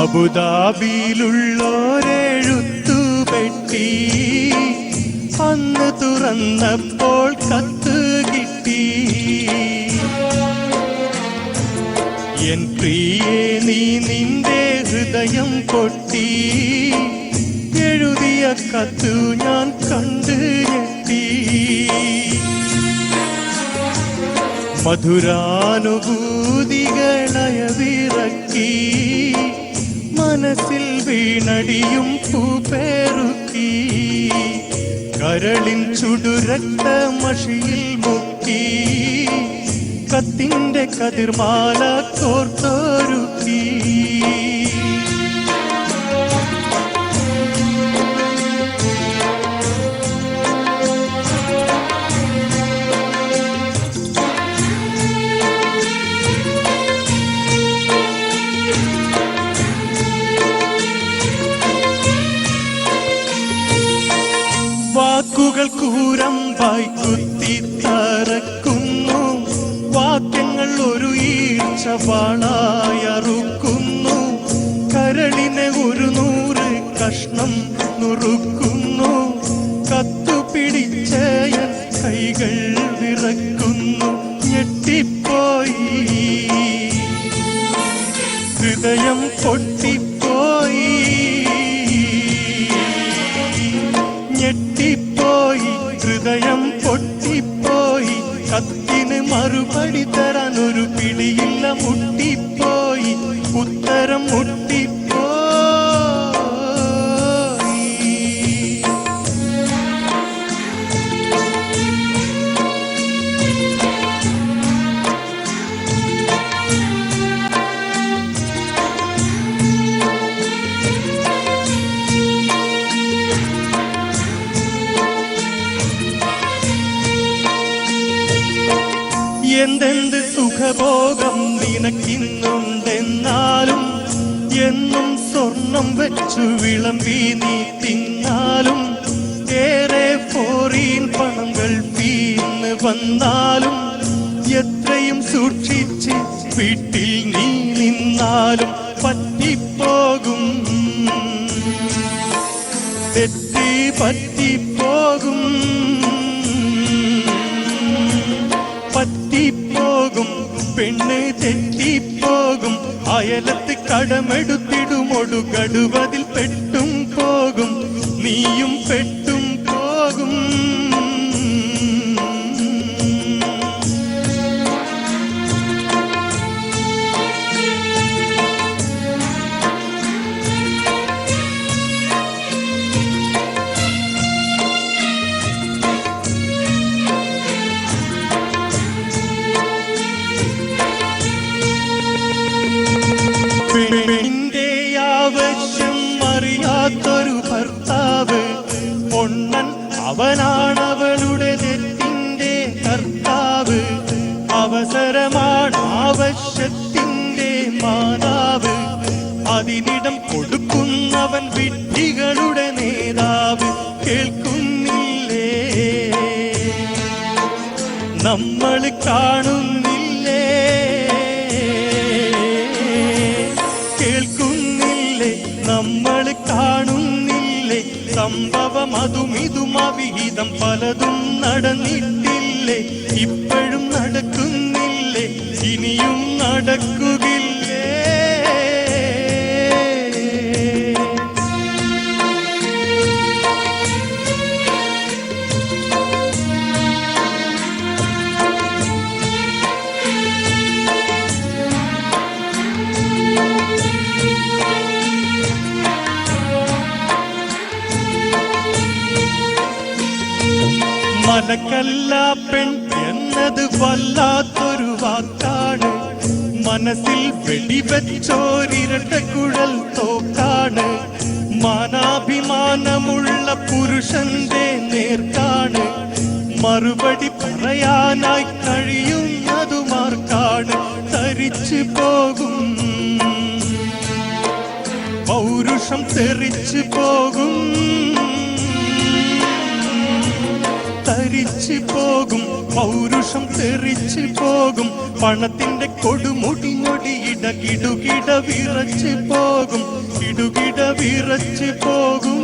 അബുദാബിയിലുള്ളോരെഴുത്തുപെട്ടി അന്ന് തുറന്നപ്പോൾ കത്ത് കിട്ടി. എൻ പ്രിയേ നീ നിന്റെ ഹൃദയം പൊട്ടി, എഴുതിയ കത്തു ഞാൻ കണ്ട് ഞെട്ടി. മധുരാനുഭൂതികളയവിറക്കി, മനസ്സിൽ വീണടിയും പൂപ്പേറുക്കി. കരളിൻ ചുടുരക്തമഷിയിൽ മുക്കി, കത്തിന്റെ കതിർമാല കോർത്തൊരുക്കി. വാക്കുകൾ കൂരമ്പായി കുത്തി തറക്കുന്നു, വാക്യങ്ങൾ ഒരു ഈർച്ചവാളായറുക്കുന്നു. കരളിനെ ഒരു 100 കഷ്ണം നുറുക്കുന്നു, കത്തുപിടിച്ച കൈകൾ വിറക്കുന്നു. ഞെട്ടിപ്പോയി, ഹൃദയം പൊട്ടിപ്പോയി. ഞെട്ടിപ്പോയി, ഹൃദയം പൊട്ടിപ്പോയി. കത്തിന് മറുപടി തരാൻ ഒരു പിടിയില്ല, മുട്ടിപ്പോയി, ഉത്തരം മുട്ടിപ്പോയി. എന്തെന്ത് സുഖഭോഗം നിനക്കിന്നുണ്ടെന്നാലും, എന്നും സ്വർണം വെച്ചു വിളമ്പി നീ തിന്നാലും, ഏറെ ഫോറിൻ പണങ്ങൾ വീണ് വന്നാലും, എത്രയും സൂക്ഷിച്ച് വീട്ടിൽ നീ നിന്നാലും പറ്റിപ്പോകും, തെറ്റി പറ്റിപ്പോകും, പറ്റിപ്പോകും. പെണ്ണ് തെറ്റിപ്പോകും, അയലത്ത് കടമെടുത്തിടുമൊടു കടുവതിൽ പെട്ടും പോകും, നീയും പെട്ടും പോകും. പെണ്ണിന്റെ ആവശ്യം അറിയാത്തൊരു ഭർത്താവ്, പൊണ്ണൻ അവനാണവളുടെ തെറ്റിന്റെ കർത്താവ്. അവസരമാണ് ആവശ്യത്തിന്റെ മാതാവ്, അതിനിടം കൊടുക്കുന്നവൻ വിഡ്ഢികളുടെ നേതാവ്. കേൾക്കുന്നില്ലേ, നമ്മൾ കാണുന്നില്ലേ, കേൾക്കുന്നില്ലേ, നമ്മൾ കാണുന്നില്ലേ. സംഭവം അതും ഇതും അവിഹിതം പലതും നടന്നിട്ടില്ലേ, ഇപ്പോഴും നടക്കുന്നില്ലേ, ഇനിയും നടക്കുകയില്ലേ. മനക്കല്ല പെൺ എന്നത് വല്ലാത്തൊരു വാക്കാണ്, മനസ്സിൽ വെടിവെച്ചോരിരട്ടക്കുഴൽ തോക്കാണ്. മാനാഭിമാനമുള്ള പുരുഷന്റെ നേർക്കാണ്, മറുപടി പറയാനായി കഴിയുന്നതുമാർക്കാണ്. തരിച്ചു പോകും, പൗരുഷം തെറിച്ചു പോകും. തരിച്ചു പോകും, പൗരുഷം തെറിച്ചു പോകും, പണത്തിന്റെ കൊടുമുടി ഞൊടിയിട കിടുകിട വിറച്ചു പോകും, കിടുകിട വിറച്ചു പോകും.